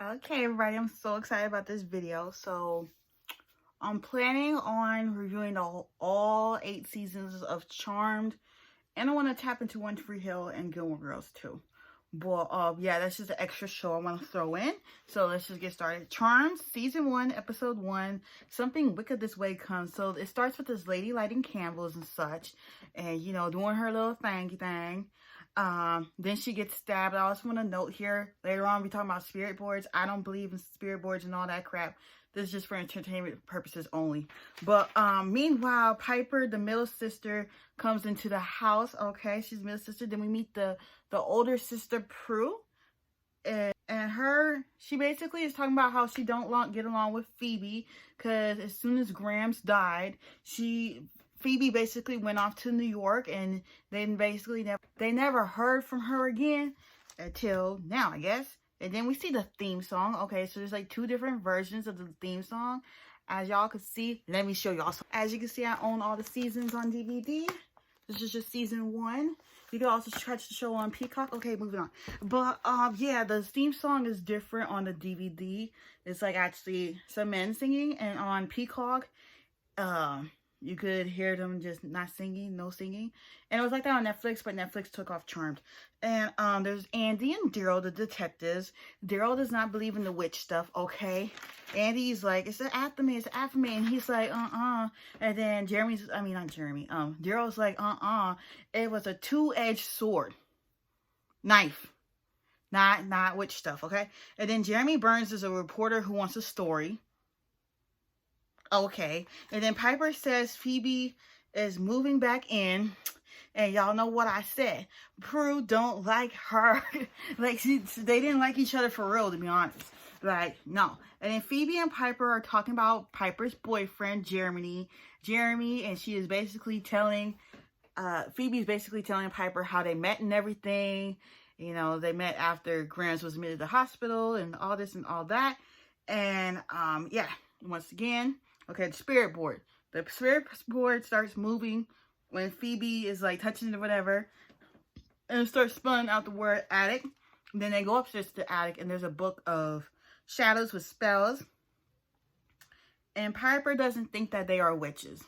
Okay, everybody, I'm so excited about this video. So I'm planning on reviewing all 8 seasons of Charmed, and I want to tap into One Tree Hill and Gilmore Girls too. But yeah, that's just an extra show I want to throw in. So let's just get started. Charmed, season 1, episode 1. Something Wicca This Way Comes. So it starts with this lady lighting candles and such, and doing her little thangy thing. Then she gets stabbed. I also want to note here, later on we talking about spirit boards. I don't believe in spirit boards and all that crap. This is just for entertainment purposes only. But meanwhile, Piper, the middle sister, comes into the house. Okay, she's middle sister. Then we meet the older sister, Prue. And she basically is talking about how she don't get along with Phoebe, because as soon as Grams died, Phoebe basically went off to New York, and then basically they never heard from her again until now, I guess. And then we see the theme song. Okay, so there's like 2 different versions of the theme song. As y'all can see, let me show y'all. So as you can see, I own all the seasons on DVD. This is just season 1. You can also catch the show on Peacock. Okay, moving on. But yeah, the theme song is different on the DVD. It's like actually some men singing, and on Peacock, you could hear them just not singing, no singing. And it was like that on Netflix, but Netflix took off Charmed. And there's Andy and Daryl, the detectives. Daryl does not believe in the witch stuff, okay? Andy's like, it's after me. And he's like, And then Daryl's like, It was a 2-edged sword. Knife. Not witch stuff, okay? And then Jeremy Burns is a reporter who wants a story. Okay, and then Piper says Phoebe is moving back in, and y'all know what I said. Prue don't like her. Like, they didn't like each other for real, to be honest. Like, no. And then Phoebe and Piper are talking about Piper's boyfriend, Jeremy, and she is basically telling, Phoebe's basically telling Piper how they met and everything. You know, they met after Grams was admitted to the hospital and all this and all that. And, yeah, once again, okay, the spirit board. The spirit board starts moving when Phoebe is like touching it or whatever. And it starts spelling out the word attic. And then they go upstairs to the attic, and there's a book of shadows with spells. And Piper doesn't think that they are witches.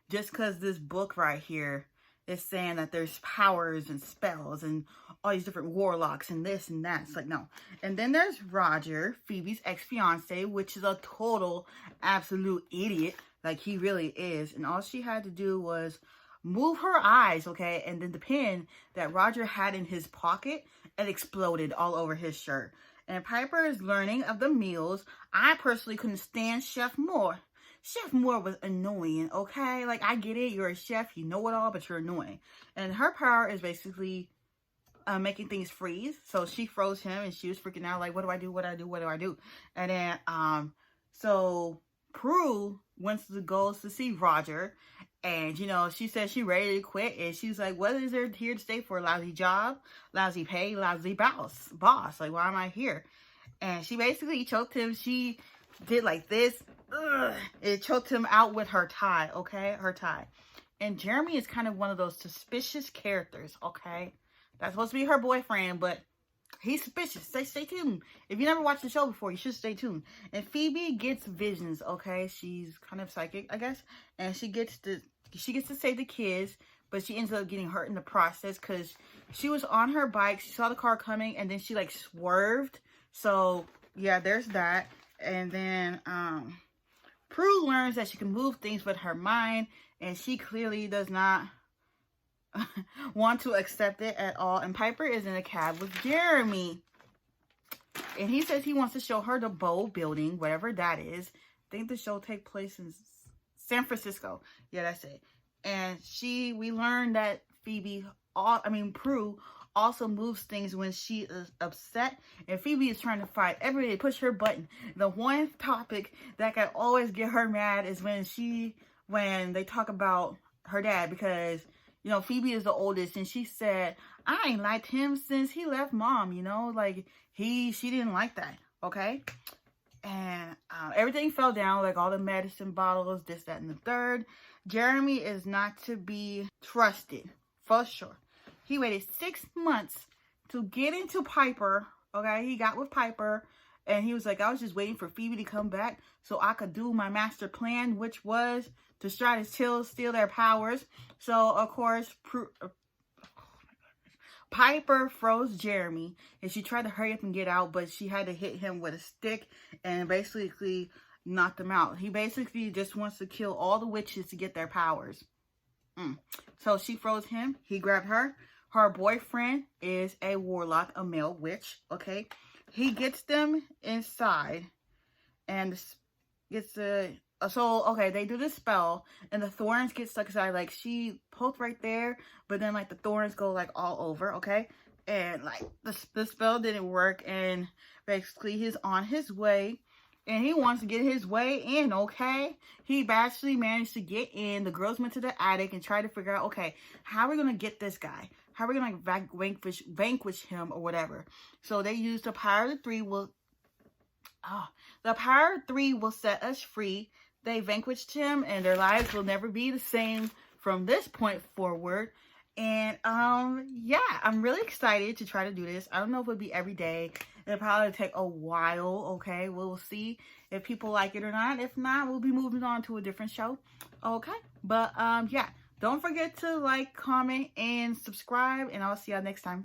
Just because this book right here is saying that there's powers and spells and all these different warlocks and this and that. It's like, no. And then there's Roger, Phoebe's ex-fiance, which is a total absolute idiot. Like, he really is. And all she had to do was move her eyes, okay? And then the pen that Roger had in his pocket, it exploded all over his shirt. And Piper is learning of the meals. I personally couldn't stand Chef Moore. Chef Moore was annoying, okay? Like, I get it. You're a chef. You know it all, but you're annoying. And her power is basically making things freeze. So she froze him, and she was freaking out, like, what do I do? And then, so Prue goes to see Roger, and, she says she's ready to quit, and she's like, what is there here to stay for? Lousy job, lousy pay, lousy boss. Like, why am I here? And she basically choked him. She did like this. Ugh. It choked him out with her tie, okay? Her tie. And Jeremy is kind of one of those suspicious characters, okay? That's supposed to be her boyfriend, but he's suspicious. Stay tuned. If you never watched the show before, you should stay tuned. And Phoebe gets visions, okay? She's kind of psychic, I guess. And she gets to save the kids, but she ends up getting hurt in the process because she was on her bike. She saw the car coming, and then she, like, swerved. So, yeah, there's that. And then, Prue learns that she can move things with her mind, and she clearly does not want to accept it at all. And Piper is in a cab with Jeremy, and he says he wants to show her the Bow building, whatever that is. I think the show takes place in San Francisco. Yeah, that's it. And we learned that Prue also moves things when she is upset, and Phoebe is trying to fight every day, push her button. The one topic that can always get her mad is when they talk about her dad, because Phoebe is the oldest, and she said, I ain't liked him since he left mom, like she didn't like that, okay? And everything fell down, like all the medicine bottles, this, that, and the third. Jeremy is not to be trusted, for sure. He waited 6 months to get into Piper, okay? He got with Piper, And he was like, I was just waiting for Phoebe to come back so I could do my master plan, which was to try to steal their powers. So, of course, Piper froze Jeremy, and she tried to hurry up and get out, but she had to hit him with a stick and basically knocked him out. He basically just wants to kill all the witches to get their powers. So she froze him. He grabbed her. Her boyfriend is a warlock, a male witch, okay? He gets them inside and gets the... So, okay, they do the spell, and the thorns get stuck inside. Like, she poked right there, but then, like, the thorns go, like, all over, okay? And, like, the spell didn't work, and basically he's on his way, and he wants to get his way in, okay? He actually managed to get in. The girls went to the attic and tried to figure out, okay, how are we going to get this guy? How are we going to vanquish him or whatever? So they used the power of the three the power of three will set us free. They vanquished him, and their lives will never be the same from this point forward. And, yeah, I'm really excited to try to do this. I don't know if it'll be every day. It'll probably take a while, okay? We'll see if people like it or not. If not, we'll be moving on to a different show, okay? But, yeah, don't forget to like, comment, and subscribe, and I'll see y'all next time.